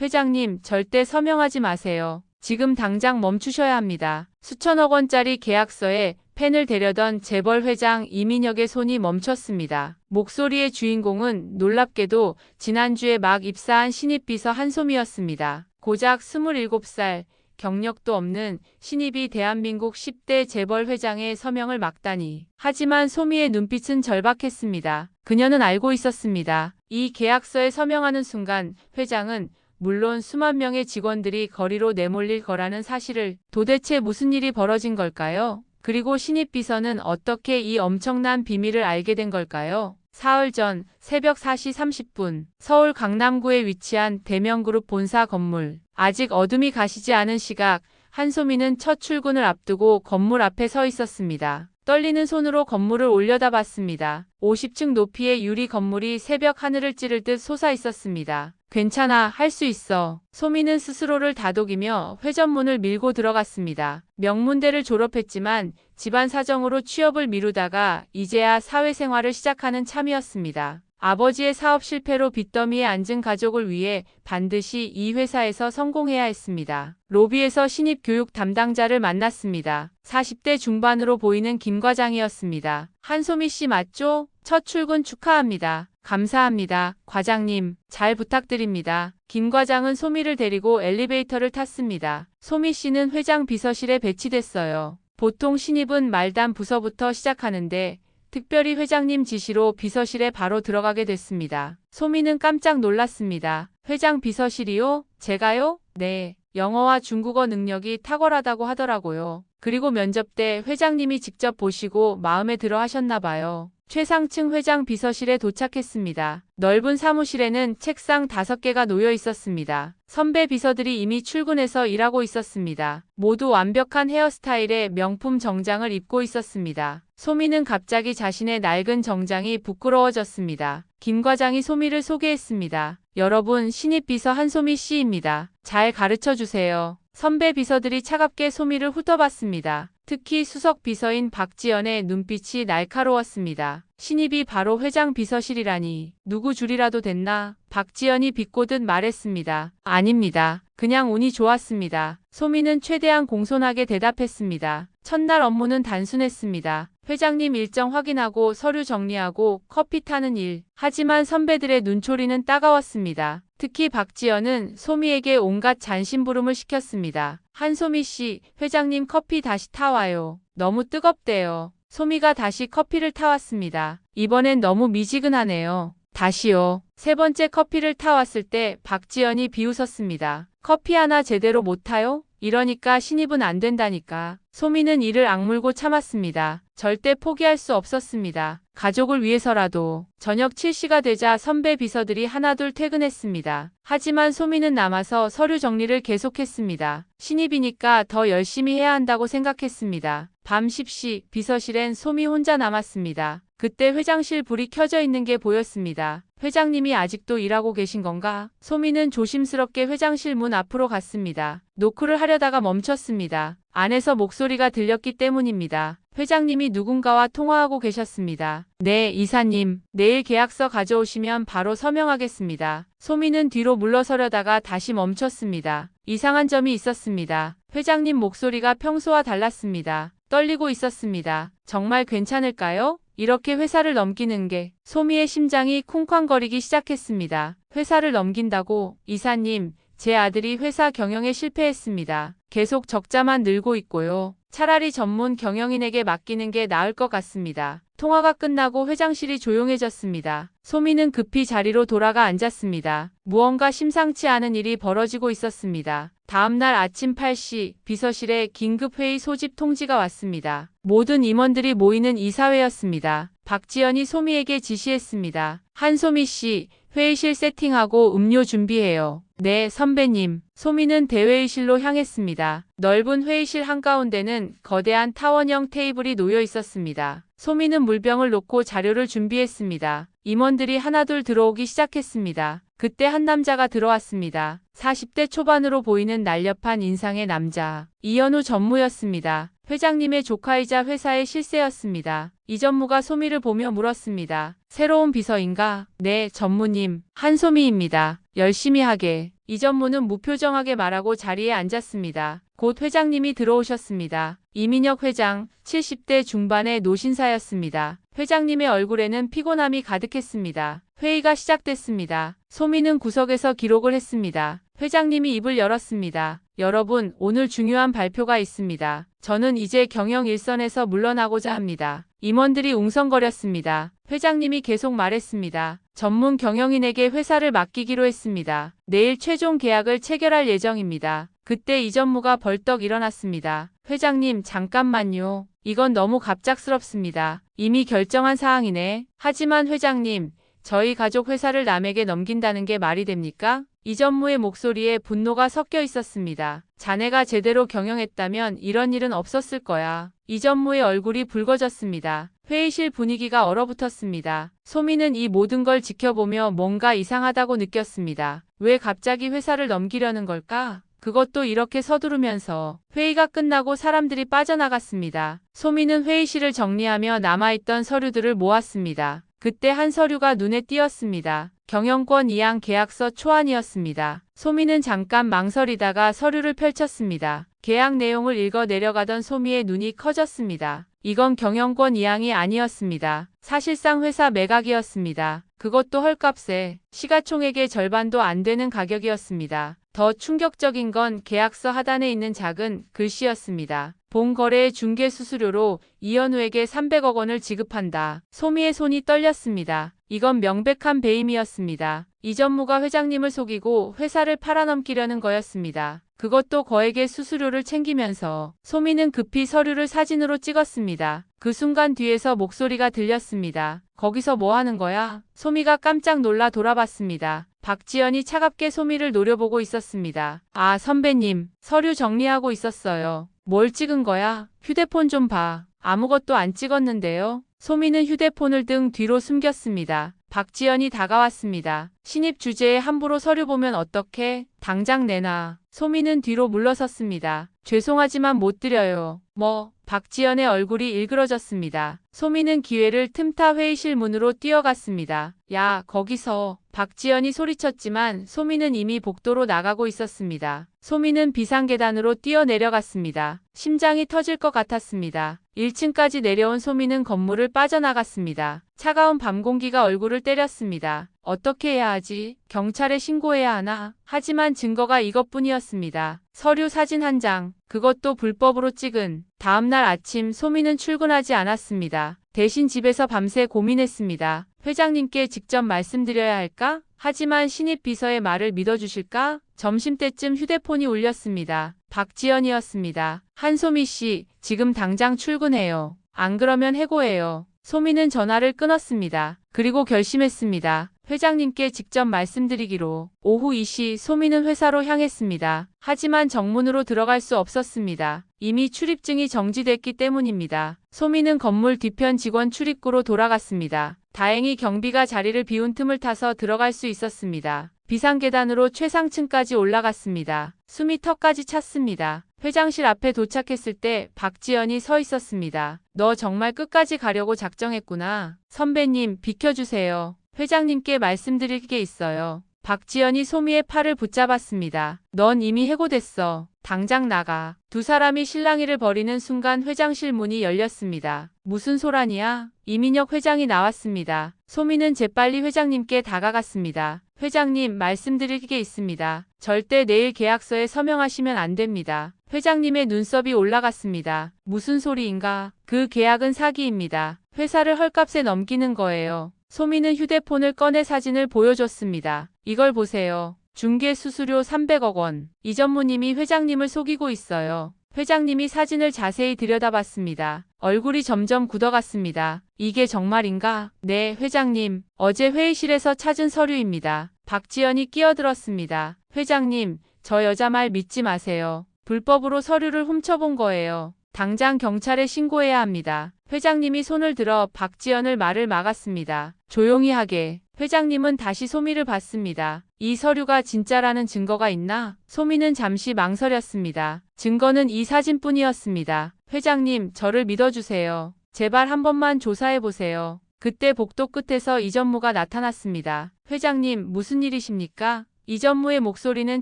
회장님, 절대 서명하지 마세요. 지금 당장 멈추셔야 합니다. 수천억 원짜리 계약서에 펜을 대려던 재벌 회장 이민혁의 손이 멈췄습니다. 목소리의 주인공은 놀랍게도 지난주에 막 입사한 신입 비서 한소미였습니다. 고작 27살, 경력도 없는 신입이 대한민국 10대 재벌 회장의 서명을 막다니. 하지만 소미의 눈빛은 절박했습니다. 그녀는 알고 있었습니다. 이 계약서에 서명하는 순간 회장은 물론 수만 명의 직원들이 거리로 내몰릴 거라는 사실을. 도대체 무슨 일이 벌어진 걸까요? 그리고 신입 비서는 어떻게 이 엄청난 비밀을 알게 된 걸까요? 사흘 전 새벽 4시 30분 서울 강남구에 위치한 대명그룹 본사 건물. 아직 어둠이 가시지 않은 시각, 한소미는 첫 출근을 앞두고 건물 앞에 서 있었습니다. 떨리는 손으로 건물을 올려다봤습니다. 50층 높이의 유리 건물이 새벽 하늘을 찌를 듯 솟아 있었습니다. 괜찮아, 할 수 있어. 소미는 스스로를 다독이며 회전문을 밀고 들어갔습니다. 명문대를 졸업했지만 집안 사정으로 취업을 미루다가 이제야 사회생활을 시작하는 참이었습니다. 아버지의 사업 실패로 빚더미에 앉은 가족을 위해 반드시 이 회사에서 성공해야 했습니다. 로비에서 신입 교육 담당자를 만났습니다. 40대 중반으로 보이는 김 과장이었습니다. 한소미 씨 맞죠? 첫 출근 축하합니다. 감사합니다. 과장님, 잘 부탁드립니다. 김 과장은 소미를 데리고 엘리베이터를 탔습니다. 소미 씨는 회장 비서실에 배치됐어요. 보통 신입은 말단 부서부터 시작하는데 특별히 회장님 지시로 비서실에 바로 들어가게 됐습니다. 소미는 깜짝 놀랐습니다. 회장 비서실이요? 제가요? 네. 영어와 중국어 능력이 탁월하다고 하더라고요. 그리고 면접 때 회장님이 직접 보시고 마음에 들어 하셨나 봐요. 최상층 회장 비서실에 도착했습니다. 넓은 사무실에는 책상 5개가 놓여 있었습니다. 선배 비서들이 이미 출근해서 일하고 있었습니다. 모두 완벽한 헤어스타일에 명품 정장을 입고 있었습니다. 소미는 갑자기 자신의 낡은 정장이 부끄러워졌습니다. 김 과장이 소미를 소개했습니다. 여러분, 신입 비서 한소미 씨입니다. 잘 가르쳐 주세요. 선배 비서들이 차갑게 소미를 훑어봤습니다. 특히 수석 비서인 박지연의 눈빛이 날카로웠습니다. 신입이 바로 회장 비서실이라니. 누구 줄이라도 됐나? 박지연이 비꼬듯 말했습니다. 아닙니다. 그냥 운이 좋았습니다. 소미는 최대한 공손하게 대답했습니다. 첫날 업무는 단순했습니다. 회장님 일정 확인하고 서류 정리하고 커피 타는 일. 하지만 선배들의 눈초리는 따가웠습니다. 특히 박지연은 소미에게 온갖 잔심부름을 시켰습니다. 한소미 씨, 회장님 커피 다시 타와요. 너무 뜨겁대요. 소미가 다시 커피를 타왔습니다. 이번엔 너무 미지근하네요. 다시요. 세 번째 커피를 타왔을 때 박지연이 비웃었습니다. 커피 하나 제대로 못 타요? 이러니까 신입은 안 된다니까. 소미는 이를 악물고 참았습니다. 절대 포기할 수 없었습니다. 가족을 위해서라도. 저녁 7시가 되자 선배 비서들이 하나둘 퇴근했습니다. 하지만 소미는 남아서 서류 정리를 계속했습니다. 신입이니까 더 열심히 해야 한다고 생각했습니다. 밤 10시 비서실엔 소미 혼자 남았습니다. 그때 회장실 불이 켜져 있는 게 보였습니다. 회장님이 아직도 일하고 계신 건가? 소미는 조심스럽게 회장실 문 앞으로 갔습니다. 노크를 하려다가 멈췄습니다. 안에서 목소리가 들렸기 때문입니다. 회장님이 누군가와 통화하고 계셨습니다. 네, 이사님. 내일 계약서 가져오시면 바로 서명하겠습니다. 소미는 뒤로 물러서려다가 다시 멈췄습니다. 이상한 점이 있었습니다. 회장님 목소리가 평소와 달랐습니다. 떨리고 있었습니다. 정말 괜찮을까요? 이렇게 회사를 넘기는 게. 소미의 심장이 쿵쾅거리기 시작했습니다. 회사를 넘긴다고? 이사님, 제 아들이 회사 경영에 실패했습니다. 계속 적자만 늘고 있고요. 차라리 전문 경영인에게 맡기는 게 나을 것 같습니다. 통화가 끝나고 회장실이 조용해졌습니다. 소미는 급히 자리로 돌아가 앉았습니다. 무언가 심상치 않은 일이 벌어지고 있었습니다. 다음날 아침 8시 비서실에 긴급회의 소집 통지가 왔습니다. 모든 임원들이 모이는 이사회였습니다. 박지연이 소미에게 지시했습니다. 한소미 씨, 회의실 세팅하고 음료 준비해요. 네, 선배님. 소미는 대회의실로 향했습니다. 넓은 회의실 한가운데는 거대한 타원형 테이블이 놓여 있었습니다. 소미는 물병을 놓고 자료를 준비했습니다. 임원들이 하나둘 들어오기 시작했습니다. 그때 한 남자가 들어왔습니다. 40대 초반으로 보이는 날렵한 인상의 남자. 이현우 전무였습니다. 회장님의 조카이자 회사의 실세였습니다. 이 전무가 소미를 보며 물었습니다. 새로운 비서인가? 네, 전무님. 한소미입니다. 열심히 하게. 이전무는 무표정하게 말하고 자리에 앉았습니다. 곧 회장님이 들어오셨습니다. 이민혁 회장, 70대 중반의 노신사였습니다. 회장님의 얼굴에는 피곤함이 가득했습니다. 회의가 시작됐습니다. 소미는 구석에서 기록을 했습니다. 회장님이 입을 열었습니다. 여러분, 오늘 중요한 발표가 있습니다. 저는 이제 경영 일선에서 물러나고자 합니다. 임원들이 웅성거렸습니다. 회장님이 계속 말했습니다. 전문 경영인에게 회사를 맡기기로 했습니다. 내일 최종 계약을 체결할 예정입니다. 그때 이전무가 벌떡 일어났습니다. 회장님, 잠깐만요. 이건 너무 갑작스럽습니다. 이미 결정한 사항이네. 하지만 회장님, 저희 가족 회사를 남에게 넘긴다는 게 말이 됩니까? 이전무의 목소리에 분노가 섞여 있었습니다. 자네가 제대로 경영했다면 이런 일은 없었을 거야. 이전무의 얼굴이 붉어졌습니다. 회의실 분위기가 얼어붙었습니다. 소미는 이 모든 걸 지켜보며 뭔가 이상하다고 느꼈습니다. 왜 갑자기 회사를 넘기려는 걸까? 그것도 이렇게 서두르면서. 회의가 끝나고 사람들이 빠져나갔습니다. 소미는 회의실을 정리하며 남아있던 서류들을 모았습니다. 그때 한 서류가 눈에 띄었습니다. 경영권 이양 계약서 초안이었습니다. 소미는 잠깐 망설이다가 서류를 펼쳤습니다. 계약 내용을 읽어 내려가던 소미의 눈이 커졌습니다. 이건 경영권 이양이 아니었습니다. 사실상 회사 매각이었습니다. 그것도 헐값에 시가총액의 절반도 안 되는 가격이었습니다. 더 충격적인 건 계약서 하단에 있는 작은 글씨였습니다. 본 거래의 중개 수수료로 이현우에게 300억 원을 지급한다. 소미의 손이 떨렸습니다. 이건 명백한 배임이었습니다. 이전무가 회장님을 속이고 회사를 팔아넘기려는 거였습니다. 그것도 거액의 수수료를 챙기면서. 소미는 급히 서류를 사진으로 찍었습니다. 그 순간 뒤에서 목소리가 들렸습니다. 거기서 뭐 하는 거야? 소미가 깜짝 놀라 돌아봤습니다. 박지연이 차갑게 소미를 노려보고 있었습니다. 아, 선배님, 서류 정리하고 있었어요. 뭘 찍은 거야? 휴대폰 좀 봐. 아무것도 안 찍었는데요. 소미는 휴대폰을 등 뒤로 숨겼습니다. 박지연이 다가왔습니다. 신입 주제에 함부로 서류 보면 어떡해? 당장 내놔. 소미는 뒤로 물러섰습니다. 죄송하지만 못 드려요. 뭐? 박지연의 얼굴이 일그러졌습니다. 소미는 기회를 틈타 회의실 문으로 뛰어갔습니다. 야, 거기서. 박지연이 소리쳤지만 소미는 이미 복도로 나가고 있었습니다. 소미는 비상계단으로 뛰어내려갔습니다. 심장이 터질 것 같았습니다. 1층까지 내려온 소미는 건물을 빠져나갔습니다. 차가운 밤 공기가 얼굴을 때렸습니다. 어떻게 해야 하지? 경찰에 신고해야 하나? 하지만 증거가 이것뿐이었습니다. 서류 사진 한 장, 그것도 불법으로 찍은. 다음날 아침 소미는 출근하지 않았습니다. 대신 집에서 밤새 고민했습니다. 회장님께 직접 말씀드려야 할까? 하지만 신입 비서의 말을 믿어주실까? 점심때쯤 휴대폰이 울렸습니다. 박지연이었습니다. 한소미 씨, 지금 당장 출근해요. 안 그러면 해고해요. 소미는 전화를 끊었습니다. 그리고 결심했습니다. 회장님께 직접 말씀드리기로. 오후 2시 소미는 회사로 향했습니다. 하지만 정문으로 들어갈 수 없었습니다. 이미 출입증이 정지됐기 때문입니다. 소미는 건물 뒤편 직원 출입구로 돌아갔습니다. 다행히 경비가 자리를 비운 틈을 타서 들어갈 수 있었습니다. 비상계단으로 최상층까지 올라갔습니다. 숨이 턱까지 찼습니다. 회장실 앞에 도착했을 때 박지연이 서 있었습니다. 너 정말 끝까지 가려고 작정했구나. 선배님, 비켜주세요. 회장님께 말씀드릴 게 있어요. 박지연이 소미의 팔을 붙잡았습니다. 넌 이미 해고됐어. 당장 나가. 두 사람이 실랑이를 벌이는 순간 회장실 문이 열렸습니다. 무슨 소란이야? 이민혁 회장이 나왔습니다. 소미는 재빨리 회장님께 다가갔습니다. 회장님, 말씀드릴 게 있습니다. 절대 내일 계약서에 서명하시면 안 됩니다. 회장님의 눈썹이 올라갔습니다. 무슨 소리인가? 그 계약은 사기입니다. 회사를 헐값에 넘기는 거예요. 소미는 휴대폰을 꺼내 사진을 보여줬습니다. 이걸 보세요. 중개 수수료 300억 원. 이전무님이 회장님을 속이고 있어요. 회장님이 사진을 자세히 들여다봤습니다. 얼굴이 점점 굳어갔습니다. 이게 정말인가? 네, 회장님. 어제 회의실에서 찾은 서류입니다. 박지연이 끼어들었습니다. 회장님, 저 여자 말 믿지 마세요. 불법으로 서류를 훔쳐본 거예요. 당장 경찰에 신고해야 합니다. 회장님이 손을 들어 박지연을 말을 막았습니다. 조용히 하게. 회장님은 다시 소미를 봤습니다. 이 서류가 진짜라는 증거가 있나? 소미는 잠시 망설였습니다. 증거는 이 사진뿐이었습니다. 회장님, 저를 믿어주세요. 제발 한 번만 조사해보세요. 그때 복도 끝에서 이전무가 나타났습니다. 회장님, 무슨 일이십니까? 이전무의 목소리는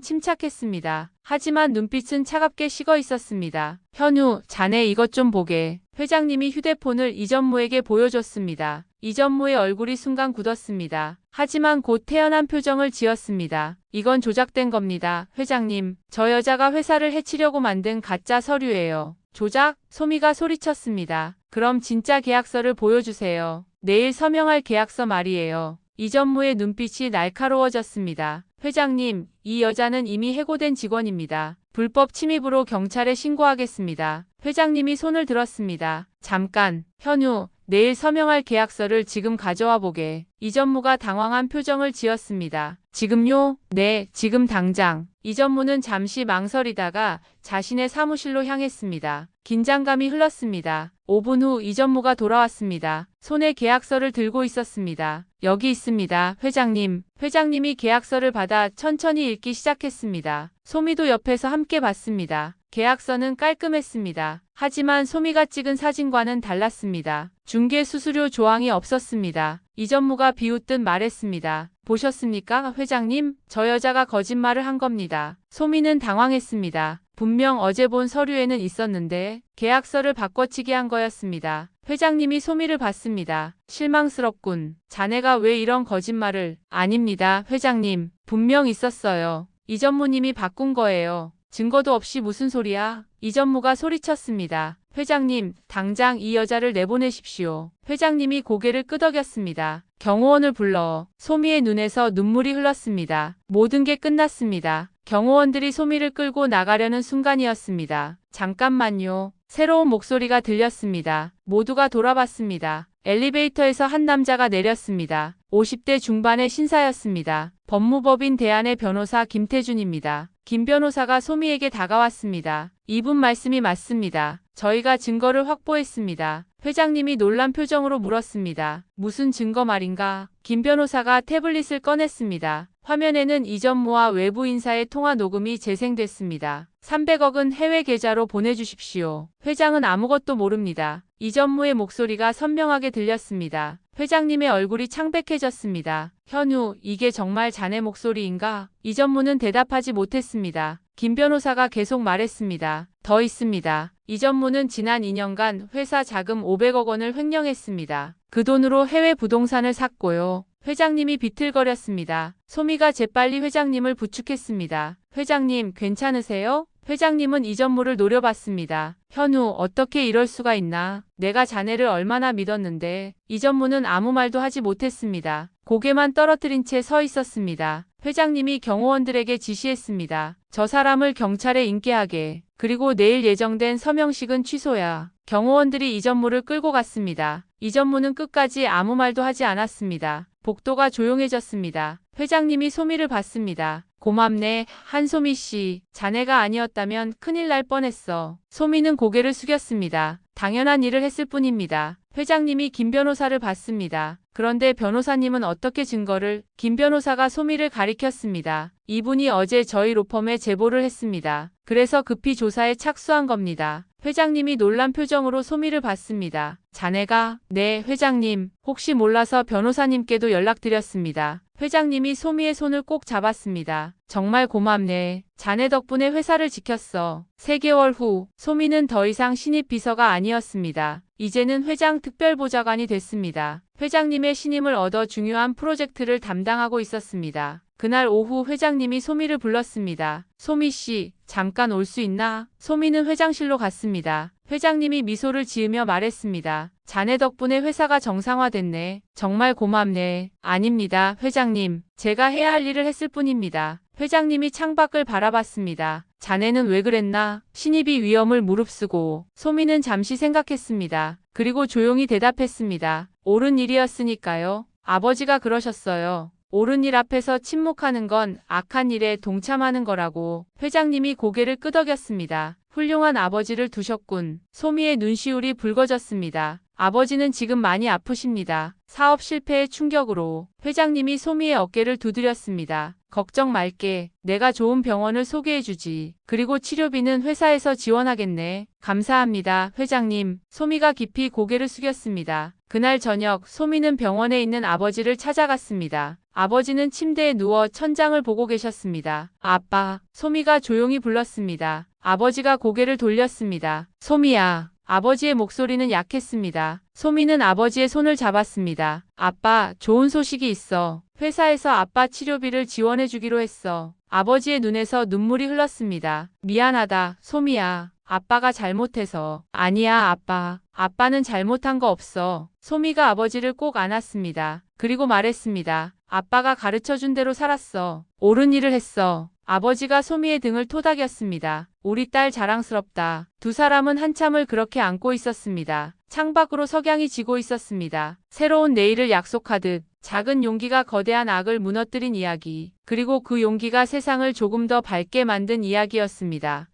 침착했습니다. 하지만 눈빛은 차갑게 식어 있었습니다. 현우, 자네 이것 좀 보게. 회장님이 휴대폰을 이전무에게 보여줬습니다. 이전무의 얼굴이 순간 굳었습니다. 하지만 곧 태연한 표정을 지었습니다. 이건 조작된 겁니다. 회장님, 저 여자가 회사를 해치려고 만든 가짜 서류예요. 조작? 소미가 소리쳤습니다. 그럼 진짜 계약서를 보여주세요. 내일 서명할 계약서 말이에요. 이전무의 눈빛이 날카로워졌습니다. 회장님, 이 여자는 이미 해고된 직원입니다. 불법 침입으로 경찰에 신고하겠습니다. 회장님이 손을 들었습니다. 잠깐, 현우, 내일 서명할 계약서를 지금 가져와 보게. 이전무가 당황한 표정을 지었습니다. 지금요? 네, 지금 당장. 이전무는 잠시 망설이다가 자신의 사무실로 향했습니다. 긴장감이 흘렀습니다. 5분 후 이전무가 돌아왔습니다. 손에 계약서를 들고 있었습니다. 여기 있습니다, 회장님. 회장님이 계약서를 받아 천천히 읽기 시작했습니다. 소미도 옆에서 함께 봤습니다. 계약서는 깔끔했습니다. 하지만 소미가 찍은 사진과는 달랐습니다. 중개 수수료 조항이 없었습니다. 이전무가 비웃듯 말했습니다. 보셨습니까, 회장님? 저 여자가 거짓말을 한 겁니다. 소미는 당황했습니다. 분명 어제 본 서류에는 있었는데 계약서를 바꿔치기 한 거였습니다. 회장님이 소미를 봤습니다. 실망스럽군. 자네가 왜 이런 거짓말을? 아닙니다, 회장님. 분명 있었어요. 이전무님이 바꾼 거예요. 증거도 없이 무슨 소리야? 이전무가 소리쳤습니다. 회장님, 당장 이 여자를 내보내십시오. 회장님이 고개를 끄덕였습니다. 경호원을 불러. 소미의 눈에서 눈물이 흘렀습니다. 모든 게 끝났습니다. 경호원들이 소미를 끌고 나가려는 순간이었습니다. 잠깐만요. 새로운 목소리가 들렸습니다. 모두가 돌아봤습니다. 엘리베이터에서 한 남자가 내렸습니다. 50대 중반의 신사였습니다. 법무법인 대안의 변호사 김태준입니다. 김 변호사가 소미에게 다가왔습니다. 이분 말씀이 맞습니다. 저희가 증거를 확보했습니다. 회장님이 놀란 표정으로 물었습니다. 무슨 증거 말인가? 김 변호사가 태블릿을 꺼냈습니다. 화면에는 이전무와 외부 인사의 통화 녹음이 재생됐습니다. 300억은 해외 계좌로 보내주십시오. 회장은 아무것도 모릅니다. 이전무의 목소리가 선명하게 들렸습니다. 회장님의 얼굴이 창백해졌습니다. 현우, 이게 정말 자네 목소리인가? 이전무는 대답하지 못했습니다. 김 변호사가 계속 말했습니다. 더 있습니다. 이전무는 지난 2년간 회사 자금 500억 원을 횡령했습니다. 그 돈으로 해외 부동산을 샀고요. 회장님이 비틀거렸습니다. 소미가 재빨리 회장님을 부축했습니다. 회장님, 괜찮으세요? 회장님은 이전무를 노려봤습니다. 현우, 어떻게 이럴 수가 있나? 내가 자네를 얼마나 믿었는데. 이전무는 아무 말도 하지 못했습니다. 고개만 떨어뜨린 채 서 있었습니다. 회장님이 경호원들에게 지시했습니다. 저 사람을 경찰에 인계하게. 그리고 내일 예정된 서명식은 취소야. 경호원들이 이전무를 끌고 갔습니다. 이전무는 끝까지 아무 말도 하지 않았습니다. 복도가 조용해졌습니다. 회장님이 소미를 봤습니다. 고맙네, 한소미 씨. 자네가 아니었다면 큰일 날 뻔했어. 소미는 고개를 숙였습니다. 당연한 일을 했을 뿐입니다. 회장님이 김 변호사를 봤습니다. 그런데 변호사님은 어떻게 증거를? 김 변호사가 소미를 가리켰습니다. 이분이 어제 저희 로펌에 제보를 했습니다. 그래서 급히 조사에 착수한 겁니다. 회장님이 놀란 표정으로 소미를 봤습니다. 자네가? 네, 회장님. 혹시 몰라서 변호사님께도 연락드렸습니다. 회장님이 소미의 손을 꼭 잡았습니다. 정말 고맙네. 자네 덕분에 회사를 지켰어. 3개월 후, 소미는 더 이상 신입 비서가 아니었습니다. 이제는 회장 특별보좌관이 됐습니다. 회장님의 신임을 얻어 중요한 프로젝트를 담당하고 있었습니다. 그날 오후 회장님이 소미를 불렀습니다. 소미 씨, 잠깐 올 수 있나? 소미는 회장실로 갔습니다. 회장님이 미소를 지으며 말했습니다. 자네 덕분에 회사가 정상화됐네. 정말 고맙네. 아닙니다, 회장님. 제가 해야 할 일을 했을 뿐입니다. 회장님이 창밖을 바라봤습니다. 자네는 왜 그랬나? 신입이 위험을 무릅쓰고. 소미는 잠시 생각했습니다. 그리고 조용히 대답했습니다. 옳은 일이었으니까요. 아버지가 그러셨어요. 옳은 일 앞에서 침묵하는 건 악한 일에 동참하는 거라고. 회장님이 고개를 끄덕였습니다. 훌륭한 아버지를 두셨군. 소미의 눈시울이 붉어졌습니다. 아버지는 지금 많이 아프십니다. 사업 실패의 충격으로. 회장님이 소미의 어깨를 두드렸습니다. 걱정 말게. 내가 좋은 병원을 소개해주지. 그리고 치료비는 회사에서 지원하겠네. 감사합니다, 회장님. 소미가 깊이 고개를 숙였습니다. 그날 저녁 소미는 병원에 있는 아버지를 찾아갔습니다. 아버지는 침대에 누워 천장을 보고 계셨습니다. 아빠, 소미가 조용히 불렀습니다. 아버지가 고개를 돌렸습니다. 소미야. 아버지의 목소리는 약했습니다. 소미는 아버지의 손을 잡았습니다. 아빠, 좋은 소식이 있어. 회사에서 아빠 치료비를 지원해주기로 했어. 아버지의 눈에서 눈물이 흘렀습니다. 미안하다, 소미야. 아빠가 잘못해서. 아니야, 아빠. 아빠는 잘못한 거 없어. 소미가 아버지를 꼭 안았습니다. 그리고 말했습니다. 아빠가 가르쳐준 대로 살았어. 옳은 일을 했어. 아버지가 소미의 등을 토닥였습니다. 우리 딸 자랑스럽다. 두 사람은 한참을 그렇게 안고 있었습니다. 창밖으로 석양이 지고 있었습니다. 새로운 내일을 약속하듯 작은 용기가 거대한 악을 무너뜨린 이야기. 그리고 그 용기가 세상을 조금 더 밝게 만든 이야기였습니다.